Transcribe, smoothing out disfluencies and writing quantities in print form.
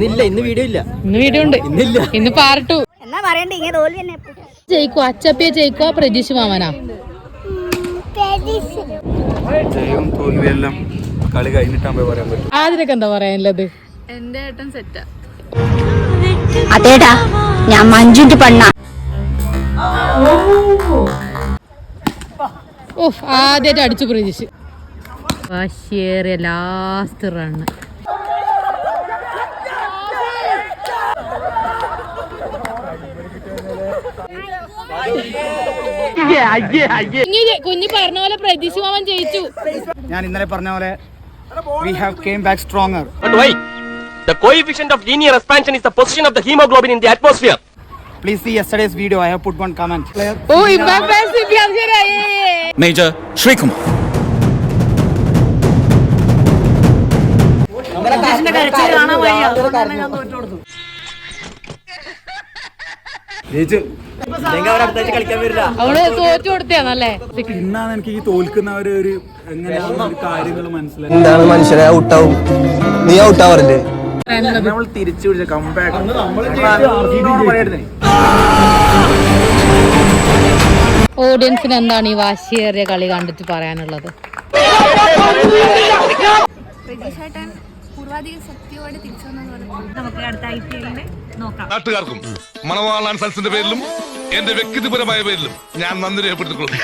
ഇന്ന് വീഡിയോ ഇല്ല. ഇന്ന് വീഡിയോ ഉണ്ട്. ഇന്ന് പാർട്ടു. എന്നാ പറയണ്ടേ ഇങ്ങനെ തോൽവി തന്നെ. ജയിക്കോ അച്ചപ്പിയെ ജയിക്കോ പ്രതീക്ഷ മാമനാ? ജയവും തോൽവിയെല്ലാം കളി കഴിഞ്ഞിട്ടാകുമ്പോ പറയാൻ പറ്റും. അതിനൊക്കെ എന്താ പറയാനുള്ളത്? എന്റെ ഏട്ടൻ സെറ്റാ. അതേടാ ഞാൻ മഞ്ജുന്റെ പെണ്ണ. ആദ്യമായിട്ട് അടിച്ചു പ്രതീക്ഷ. വാശിയേറിയ ലാസ്റ്റ് റണ്ണ്. കുഞ്ഞു പറഞ്ഞ പോലെ പ്രതീക്ഷ മാമൻ ജയിച്ചു. ഞാൻ ഇന്നലെ പറഞ്ഞ പോലെ we have came back stronger. But why? The coefficient of linear expansion is the position of the hemoglobin in the atmosphere. Please see yesterday's video. I have put one comment. Major Srikumar. അവള് തോറ്റു കൊടുത്താണല്ലേ? ഇന്നാണ് എനിക്ക് ഈ തോൽക്കുന്നവരെ ഒരു എങ്ങനെയാണ് കാര്യങ്ങൾ മനസ്സിലായി. എന്താണ് മനുഷ്യരെ ഔട്ടാവും, നീ ഔട്ടാവാറില്ലേ? നമ്മൾ തിരിച്ചു പിടിച്ച കംബാക്ക്. ഓഡിയൻസിന് എന്താണ് ഈ വാശിയേറിയ കളി കണ്ടിട്ട് പറയാനുള്ളത്? പ്രതീക്ഷേട്ടൻ പൂർവാധിക ശക്തിയോടെ തിരിച്ചു വന്നു. നമുക്ക് അടുത്ത IPL നോക്കാം. നാട്ടുകാർക്കും മണവാളാൻ സൽസിന്റെ പേരിലും എന്റെ വ്യക്തിപരമായ പേരിലും ഞാൻ നന്ദി രേഖപ്പെടുത്തിക്കൊള്ളുന്നു.